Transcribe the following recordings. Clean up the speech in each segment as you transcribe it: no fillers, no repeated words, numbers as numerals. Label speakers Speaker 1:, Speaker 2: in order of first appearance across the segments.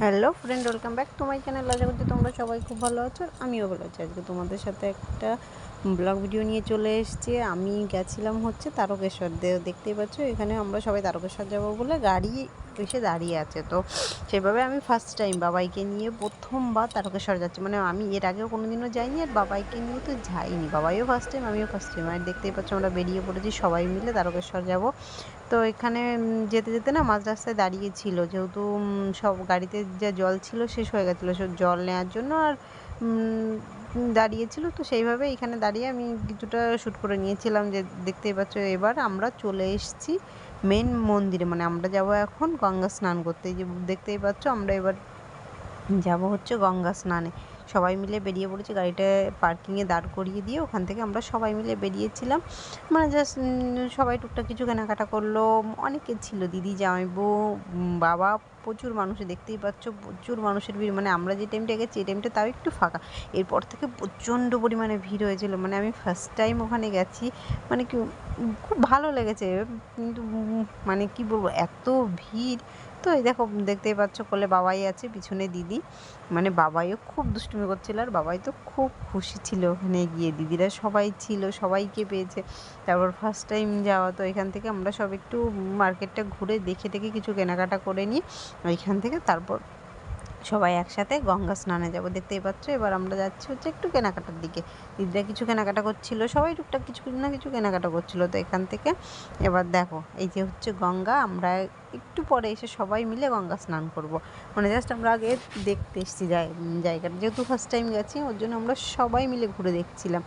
Speaker 1: Hello friend, welcome back to my channel. আশা করছি তোমরা সবাই খুব ভালো আছো, আর আমিও ভালো আছি। আজকে তোমাদের সাথে একটা ব্লগ ভিডিও নিয়ে চলে এসেছি। আমি গেছিলাম হচ্ছে তারকেশ্বর। দেখতেই পাচ্ছ এখানে আমরা সবাই তারকেশ্বর যাবো বলে গাড়ি এসে দাঁড়িয়ে আছে। তো সেভাবে আমি ফার্স্ট টাইম বাবাইকে নিয়ে প্রথমবার তারকেশ্বর যাচ্ছি। মানে আমি এর আগেও কোনো দিনও যাইনি, আর বাবাইকে নিয়ে তো যাইনি। বাবাইও ফার্স্ট টাইম, আমিও ফার্স্ট টাইম। আর দেখতেই পাচ্ছ আমরা বেরিয়ে পড়েছি সবাই মিলে তারকেশ্বর যাব। তো এখানে যেতে যেতে না মাঝ রাস্তায় দাঁড়িয়েছিল, যেহেতু সব গাড়িতে যা জল ছিল শেষ হয়ে গেছিলো সব জল নেওয়ার জন্য, আর দাঁড়িয়েছিল। তো সেইভাবে এখানে দাঁড়িয়ে আমি কিছুটা শ্যুট করে নিয়েছিলাম। যে দেখতেই পাচ্ছ এবার আমরা চলে এসেছি মেন মন্দিরে। মানে আমরা যাব এখন গঙ্গা স্নান করতে। যে দেখতেই পাচ্ছ আমরা এবার যাব হচ্ছে গঙ্গা স্নানে। সবাই মিলে বেরিয়ে পড়েছি, গাড়িটা পার্কিংয়ে দাঁড় করিয়ে দিয়ে ওখান থেকে আমরা সবাই মিলে বেরিয়েছিলাম। মানে জাস্ট সবাই টুকটাক কিছু কেনাকাটা করলো। অনেকে ছিল, দিদি, জামাইবউ, বাবা, প্রচুর মানুষ। দেখতেই পাচ্ছ প্রচুর মানুষের ভিড়। মানে আমরা যে টাইমটা গেছি এই টাইমটা তাও একটু ফাঁকা, এরপর থেকে প্রচণ্ড পরিমাণে ভিড় হয়েছিল। মানে আমি ফার্স্ট টাইম ওখানে গেছি, মানে কি খুব ভালো লেগেছে। কিন্তু মানে কি বলবো, এত ভিড়। তো এই দেখো দেখতেই পাচ্ছ কোলে বাবাই আছে, পিছনে দিদি। মানে বাবাইও খুব দুষ্টুমি করছিল, আর বাবাই তো খুব খুশি ছিল ওখানে গিয়ে। দিদিরা সবাই ছিল, সবাইকে পেয়েছে। তারপর ফার্স্ট টাইম যাওয়া, তো এখান থেকে আমরা সব একটু মার্কেটটা ঘুরে দেখে টেখে কিছু কেনাকাটা করে নিয়ে ওইখান থেকে তারপর সবাই একসাথে গঙ্গা স্নানে যাব। দেখতেই পাচ্ছ এবার আমরা যাচ্ছি হচ্ছে একটু কেনাকাটার দিকে। দিদিরা কিছু কেনাকাটা করছিল, সবাই টুকটাক কিছু না কিছু কেনাকাটা করছিল। তো এখান থেকে এবার দেখো এই যে হচ্ছে গঙ্গা, আমরা একটু পরে এসে সবাই মিলে গঙ্গা স্নান করব। মানে জাস্ট আমরা আগে দেখতে এসেছি জায়গাটা, যেহেতু ফার্স্ট টাইম গেছি ওর জন্য আমরা সবাই মিলে ঘুরে দেখছিলাম।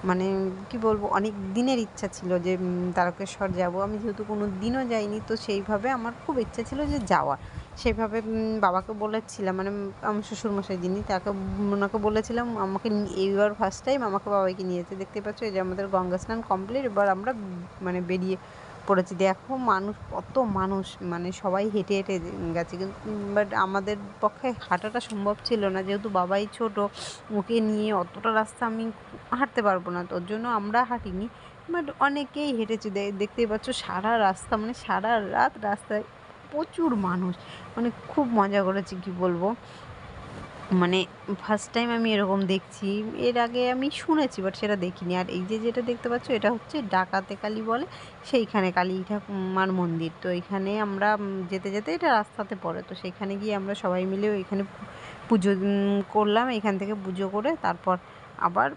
Speaker 1: মানে কি বলবো, অনেক দিনের ইচ্ছা ছিল যে তারকেশ্বর যাব। আমি যেহেতু কোনো দিনও যাইনি, তো সেইভাবে আমার খুব ইচ্ছা ছিল যে যাওয়ার। সেভাবে বাবাকে বলেছিলাম, মানে আমার শ্বশুরমশাই যিনি, তাকে ওনাকে বলেছিলাম আমাকে এইবার ফার্স্ট টাইম আমাকে বাবাইকে নিয়ে যেতে। দেখতে পাচ্ছ এই যে আমাদের গঙ্গা স্নান কমপ্লিট। এবার আমরা মানে বেরিয়ে পড়েছি। দেখো মানুষ, কত মানুষ, মানে সবাই হেঁটে হেঁটে গেছে। কিন্তু বাট আমাদের পক্ষে হাঁটাটা সম্ভব ছিল না, যেহেতু বাবাই ছোট, ওকে নিয়ে অতটা রাস্তা আমি হাঁটতে পারবো না। তোর জন্য আমরা হাঁটিনি, বাট অনেকেই হেঁটেছে। দেখতেই পাচ্ছ সারা রাস্তা, মানে সারা রাত রাস্তায় প্রচুর মানুষ। মানে খুব মজা করেছি, কি বলবো। মানে ফার্স্ট টাইম আমি এরকম দেখছি। এর আগে আমি শুনেছি বাট সেটা দেখিনি। আর এই যে যেটা দেখতে পাচ্ছ এটা হচ্ছে ডাকাতে কালী বলে, সেইখানে কালী ঠাকুমার মন্দির। তো এখানে আমরা যেতে যেতে এটা রাস্তাতে পড়ে, তো সেখানে গিয়ে আমরা সবাই মিলে ওইখানে পুজো করলাম। এখান থেকে পুজো করে তারপর আবার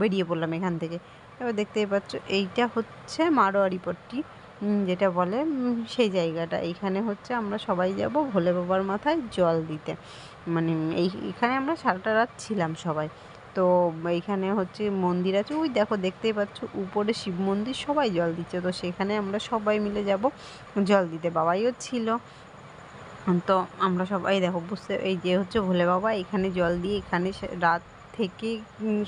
Speaker 1: বেরিয়ে পড়লাম এখান থেকে। এবার দেখতেই পাচ্ছ এইটা হচ্ছে মারোয়ারি পট্টি, যেটা বলে সেই জায়গাটা। এইখানে হচ্ছে আমরা সবাই যাব ভোলে বাবার মাথায় জল দিতে। মানে এইখানে আমরা সারাটা রাত ছিলাম সবাই। তো এইখানে হচ্ছে মন্দির আছে, ওই দেখো দেখতেই পাচ্ছ উপরে শিব মন্দির, সবাই জল দিচ্ছে। তো সেখানে আমরা সবাই মিলে যাব জল দিতে। বাবাইও ছিল। তো আমরা সবাই দেখো বুঝতে, এই যে হচ্ছে ভোলে বাবা, এখানে জল দিয়ে এখানে রাত থেকে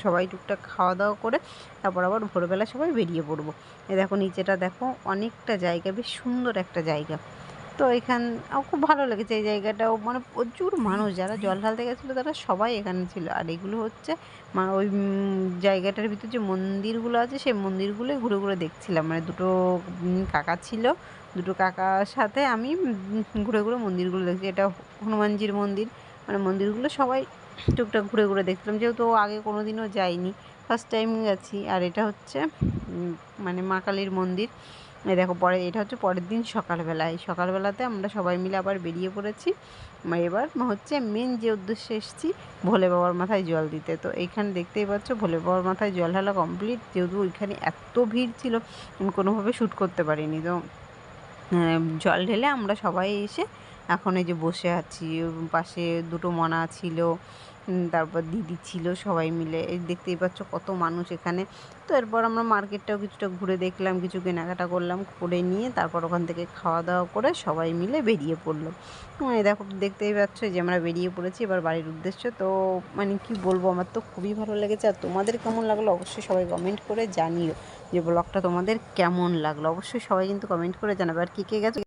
Speaker 1: সবাই টুকটাক খাওয়া দাওয়া করে তারপর আবার ভোরবেলা সবাই বেরিয়ে পড়বো। এই দেখো নিচেটা দেখো, অনেকটা জায়গা, বেশ সুন্দর একটা জায়গা। তো এখান খুব ভালো লেগেছে এই জায়গাটাও। মানে প্রচুর মানুষ, যারা জল ঢালতে গেছিলো তারা সবাই এখানে ছিল। আর এগুলো হচ্ছে ওই জায়গাটার ভিতর যে মন্দিরগুলো আছে সেই মন্দিরগুলোই ঘুরে ঘুরে দেখছিলাম। মানে দুটো কাকা ছিল, দুটো কাকার সাথে আমি ঘুরে ঘুরে মন্দিরগুলো দেখছি। এটা হনুমানজির মন্দির। মানে মন্দিরগুলো সবাই টুকটাক ঘুরে ঘুরে দেখছিলাম, যেহেতু আগে কোনো দিনও যাইনি, ফার্স্ট টাইম গেছি। আর এটা হচ্ছে মানে মা কালীর মন্দির। এই দেখো পরে এটা হচ্ছে পরের দিন সকালবেলা। এই সকালবেলাতে আমরা সবাই মিলে আবার বেরিয়ে পড়েছি। এবার হচ্ছে মেন যে উদ্দেশ্যে এসেছি, ভোলে বাবার মাথায় জল দিতে। তো এইখানে দেখতেই পাচ্ছ ভোলে বাবার মাথায় জল ঢালা কমপ্লিট। যেহেতু ওইখানে এত ভিড় ছিল আমি কোনোভাবে শ্যুট করতে পারিনি। তো জল ঢেলে আমরা সবাই এসে এখন এই যে বসে আছি। পাশে দুটো মনা ছিল, তারপর দিদি ছিল, সবাই মিলে এই দেখতেই পাচ্ছ কত মানুষ এখানে। তো এরপর আমরা মার্কেটটাও কিছুটা ঘুরে দেখলাম, কিছু কেনাকাটা করলাম, করে নিয়ে তারপর ওখান থেকে খাওয়া দাওয়া করে সবাই মিলে বেরিয়ে পড়লো। মানে দেখো দেখতেই পাচ্ছ যে আমরা বেরিয়ে পড়েছি এবার বাড়ির উদ্দেশ্যে। তো মানে কি বলবো, আমার তো খুবই ভালো লেগেছে। আর তোমাদের কেমন লাগলো অবশ্যই সবাই কমেন্ট করে জানিও যে ব্লগটা তোমাদের কেমন লাগলো। অবশ্যই সবাই কিন্তু কমেন্ট করে জানাবে। আর কে কে গেছে